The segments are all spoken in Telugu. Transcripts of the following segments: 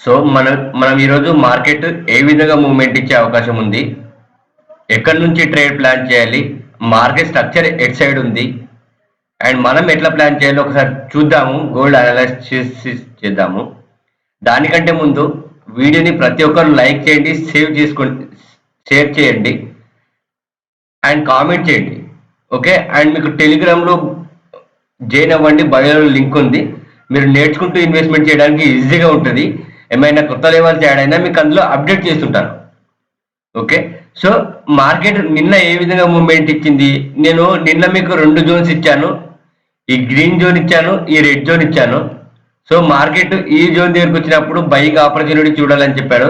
సో మనం ఈరోజు మార్కెట్ ఏ విధంగా మూవ్‌మెంట్ ఇచ్చే అవకాశం ఉంది? ఎక్కడి నుంచి ట్రేడ్ ప్లాన్ చేయాలి? మార్కెట్ స్ట్రక్చర్ ఎటు సైడ్ ఉంది? అండ్ మనం ఎట్లా ప్లాన్ చేయాలో ఒకసారి చూద్దాము. గోల్డ్ అనలైసిస్ చేద్దాము. దానికంటే ముందు వీడియోని ప్రతి ఒక్కరు లైక్ చేయండి, షేర్ చేయండి అండ్ కామెంట్ చేయండి. ఓకే. అండ్ మీకు టెలిగ్రామ్‌లో జాయిన్ అవ్వండి. బయోలో లింక్ ఉంది. మీరు నేర్చుకుంటూ ఇన్వెస్ట్‌మెంట్ చేయడానికి ఈజీగా ఉంటది. ఏమైనా కొత్త లెవెల్స్ యాడ్ అయినా మీకు అందులో అప్డేట్ చేస్తుంటాను. ఓకే. సో మార్కెట్ నిన్న ఏ విధంగా మూవ్‌మెంట్ ఇచ్చింది? నేను నిన్న మీకు 2 జోన్స్ ఇచ్చాను. ఈ గ్రీన్ జోన్ ఇచ్చాను, ఈ రెడ్ జోన్ ఇచ్చాను. సో మార్కెట్ ఈ జోన్ దగ్గరకొచ్చినప్పుడు బయింగ్ ఆపర్చునిటీ చూడాలని చెప్పాను.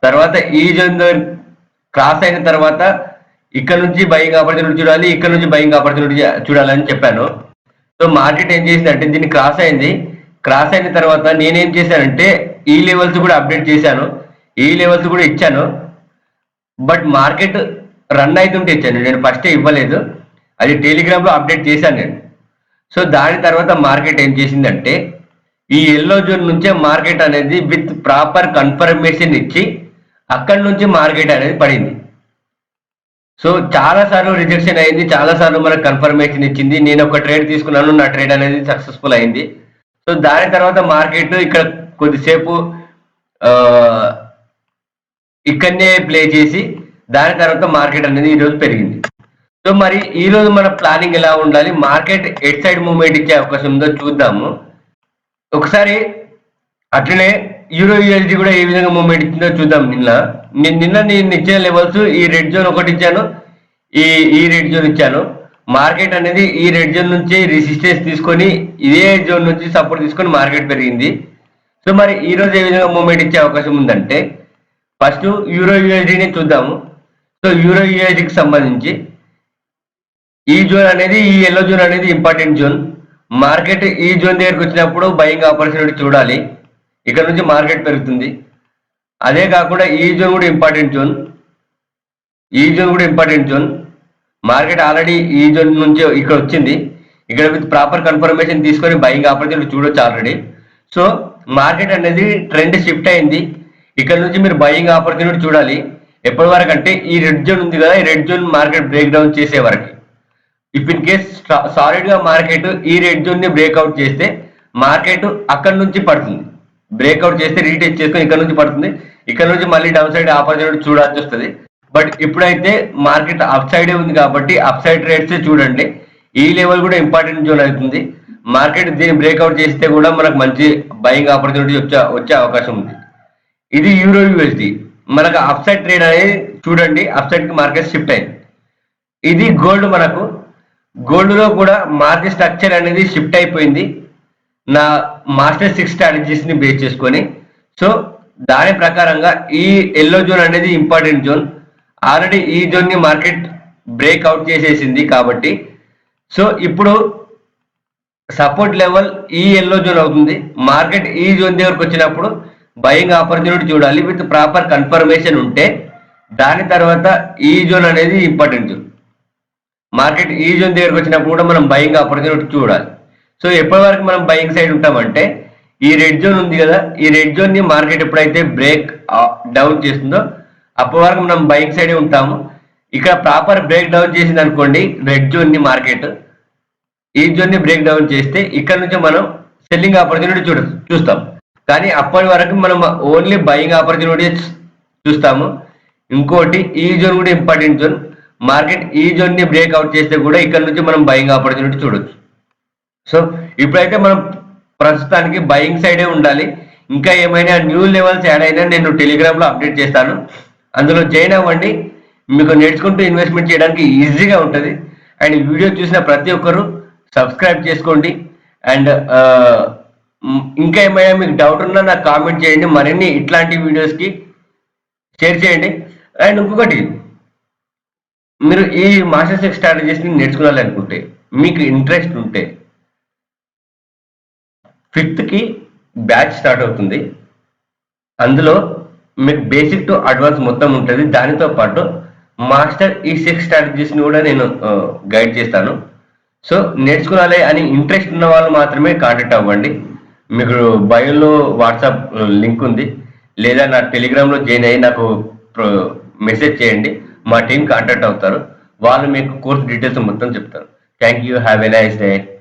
తర్వాత ఈ జోన్ దగ్గర క్రాస్ అయిన తర్వాత ఇక్కడ నుంచి బయింగ్ ఆపర్చునిటీ చూడాలి, ఇక్కడ నుంచి బయింగ్ ఆపర్చునిటీ చూడాలని చెప్పాను. సో మార్కెట్ ఏం చేసిందంటే దీన్ని క్రాస్ అయింది. క్రాస్ అయిన తర్వాత నేనేం చేశానంటే ఈ లెవెల్స్ కూడా అప్డేట్ చేశాను. ఈ లెవెల్స్ కూడా ఇచ్చాను. బట్ మార్కెట్ రన్ అవుతుంటే ఇచ్చాను. నేను ఫస్టే ఇవ్వలేదు. అది టెలిగ్రామ్‌లో అప్డేట్ చేశాను నేను. సో దాని తర్వాత మార్కెట్ ఏం చేసిందంటే ఈ యెల్లో జోన్ నుంచే మార్కెట్ అనేది విత్ ప్రాపర్ కన్ఫర్మేషన్ ఇచ్చి అక్కడి నుంచి మార్కెట్ అనేది పడింది. సో చాలా సార్లు రిజెక్షన్ అయింది. చాలా సార్లు మనకు కన్ఫర్మేషన్ ఇచ్చింది. నేను ఒక ట్రేడ్ తీసుకున్నాను. నా ట్రేడ్ అనేది సక్సెస్‌ఫుల్ అయింది. సో దాని తర్వాత మార్కెట్ ఇక్కడ కొద్దిసేపు ఇక్కడనే ప్లే చేసి దాని తర్వాత మార్కెట్ అనేది ఈరోజు పెరిగింది. సో మరి ఈరోజు మన ప్లానింగ్ ఎలా ఉండాలి? మార్కెట్ ఎట్ సైడ్ మూవ్‌మెంట్ ఇచ్చే అవకాశం ఉందో చూద్దాము. ఒకసారి అట్లనే యూరో యూఎస్‌డి కూడా ఏ విధంగా మూవ్‌మెంట్ ఇచ్చిందో చూద్దాం. నిన్న నేను ఇచ్చిన లెవెల్స్ ఈ రెడ్ జోన్ ఒకటి ఇచ్చాను. ఈ రెడ్ జోన్ ఇచ్చాను. మార్కెట్ అనేది ఈ రెడ్ జోన్ నుంచి రెసిస్టెన్స్ తీసుకొని ఇదే జోన్ నుంచి సపోర్ట్ తీసుకొని మార్కెట్ పెరిగింది. సో మరి ఈ రోజు ఏ విధంగా మూవ్‌మెంట్ ఇచ్చే అవకాశం ఉందంటే ఫస్ట్ యూరో యూఎస్‌డిని చూద్దాము. సో యూరో యూఎస్‌డికి సంబంధించి ఈ జోన్ అనేది ఈ యెల్లో జోన్ అనేది ఇంపార్టెంట్ జోన్. మార్కెట్ ఈ జోన్ దగ్గరికి వచ్చినప్పుడు బయింగ్ ఆపర్చునిటీ చూడాలి. ఇక్కడ నుంచి మార్కెట్ పెరుగుతుంది. అదే కాకుండా ఈ జోన్ కూడా ఇంపార్టెంట్ జోన్. ఈ జోన్ కూడా ఇంపార్టెంట్ జోన్. మార్కెట్ ఆల్రెడీ ఈ జోన్ నుంచి ఇక్కడ వచ్చింది. ఇక్కడ విత్ ప్రాపర్ కన్ఫర్మేషన్ తీసుకొని బయింగ్ ఆపర్చునిటీ చూడొచ్చు ఆల్రెడీ. సో మార్కెట్ అనేది ట్రెండ్ షిఫ్ట్ అయింది. ఇక్కడ నుంచి మీరు బయింగ్ ఆపర్చునిటీ చూడాలి. ఎప్పటి వరకు అంటే ఈ రెడ్ జోన్ ఉంది కదా, ఈ red zone market break down చేసే వరకు. ఇఫ్ ఇన్ కేస్ సాలిడ్ గా మార్కెట్ ఈ రెడ్ జోన్ ని బ్రేక్అవుట్ చేస్తే మార్కెట్ అక్కడ నుంచి పడుతుంది. బ్రేక్అవుట్ చేస్తే రీటెస్ట్ చేసుకొని ఇక్కడ నుంచి పడుతుంది. ఇక్కడ నుంచి మళ్ళీ డౌన్ సైడ్ ఆపర్చునిటీ చూడాల్సి వస్తుంది. బట్ ఇప్పుడైతే మార్కెట్ అప్ సైడే ఉంది కాబట్టి అప్ సైడ్ ట్రేడ్స్ చూడండి. ఈ లెవెల్ కూడా ఇంపార్టెంట్ జోన్ అవుతుంది. మార్కెట్ దీన్ని బ్రేక్అవుట్ చేస్తే కూడా మనకు మంచి బయింగ్ ఆపర్చునిటీ వచ్చే అవకాశం ఉంది. ఇది యూరో యూఎస్డి. మనకు అప్ సైడ్ ట్రేడ్ అనేది చూడండి, అప్ సైడ్ కి మార్కెట్ షిఫ్ట్ అయింది. ఇది గోల్డ్. మనకు గోల్డ్ లో కూడా మార్కెట్ స్ట్రక్చర్ అనేది షిఫ్ట్ అయిపోయింది నా మాస్టర్ 6 స్ట్రాటజీస్ ని బేస్ చేసుకొని. సో దాని ప్రకారంగా ఈ యెల్లో జోన్ అనేది ఇంపార్టెంట్ జోన్. ఆల్రెడీ ఈ జోన్ ని మార్కెట్ బ్రేక్ అవుట్ చేసేసింది కాబట్టి సో ఇప్పుడు సపోర్ట్ లెవెల్ ఈ యెల్లో జోన్ అవుతుంది. మార్కెట్ ఈ జోన్ దగ్గరకు వచ్చినప్పుడు బయింగ్ ఆపర్చునిటీ చూడాలి విత్ ప్రాపర్ కన్ఫర్మేషన్ ఉంటే. దాని తర్వాత ఈ జోన్ అనేది ఇంపార్టెంట్ జోన్. మార్కెట్ ఈ జోన్ దగ్గరకు వచ్చినప్పుడు కూడా మనం బయింగ్ ఆపర్చునిటీ చూడాలి. సో ఎప్పటి వరకు మనం బయింగ్ సైడ్ ఉంటామంటే ఈ రెడ్ జోన్ ఉంది కదా, ఈ రెడ్ జోన్ ని మార్కెట్ ఎప్పుడైతే బ్రేక్ డౌన్ చేస్తుందో అప్పటి వరకు మనం బయింగ్ సైడే ఉంటాము. ఇక్కడ ప్రాపర్ బ్రేక్ డౌన్ చేసింది అనుకోండి రెడ్ జోన్ ని, మార్కెట్ ఈ జోన్ ని బ్రేక్ డౌన్ చేస్తే ఇక్కడ నుంచి మనం సెల్లింగ్ ఆపర్చునిటీ చూస్తాం. కానీ అప్పటి వరకు మనం ఓన్లీ బయింగ్ ఆపర్చునిటీ చూస్తాము. ఇంకోటి ఈ జోన్ కూడా ఇంపార్టెంట్ జోన్. మార్కెట్ ఈ జోన్ ని బ్రేక్ అవుట్ చేస్తే కూడా ఇక్కడ నుంచి మనం బయింగ్ ఆపర్చునిటీ చూడొచ్చు. సో ఇప్పుడైతే మనం ప్రస్తుతానికి బయింగ్ సైడే ఉండాలి. ఇంకా ఏమైనా న్యూ లెవెల్స్ యాడ్ అయినా నేను టెలిగ్రామ్ లో అప్డేట్ చేస్తాను. అందులో జాయిన్ అవ్వండి. మీకు నేర్చుకుంటూ ఇన్వెస్ట్మెంట్ చేయడానికి ఈజీగా ఉంటుంది. అండ్ ఈ వీడియో చూసిన ప్రతి ఒక్కరు సబ్స్క్రైబ్ చేసుకోండి. అండ్ ఇంకా ఏమైనా మీకు డౌట్ ఉన్నా నాకు కామెంట్ చేయండి. మరిన్ని ఇట్లాంటి వీడియోస్కి షేర్ చేయండి. అండ్ ఇంకొకటి, మీరు ఈ మాస్టర్ 6 స్ట్రాటజీస్ని నేర్చుకోవాలనుకుంటే, మీకు ఇంట్రెస్ట్ ఉంటే 5th కి బ్యాచ్ స్టార్ట్ అవుతుంది. అందులో మీకు బేసిక్ టు అడ్వాన్స్ మొత్తం ఉంటుంది. దానితో పాటు మాస్టర్ ఈ 6 స్ట్రాటజీస్ని కూడా నేను గైడ్ చేస్తాను. సో నేర్చుకోవాలి అని ఇంట్రెస్ట్ ఉన్న వాళ్ళు మాత్రమే కాంటాక్ట్ అవ్వండి. మీకు బయోలో వాట్సాప్ లింక్ ఉంది. లేదా నా టెలిగ్రామ్లో జాయిన్ అయ్యి నాకు మెసేజ్ చేయండి. మా టీం కాంటాక్ట్ అవుతారు. వాళ్ళు మీకు కోర్స్ డీటెయిల్స్ మొత్తం చెప్తారు. Thank you. Have a nice day.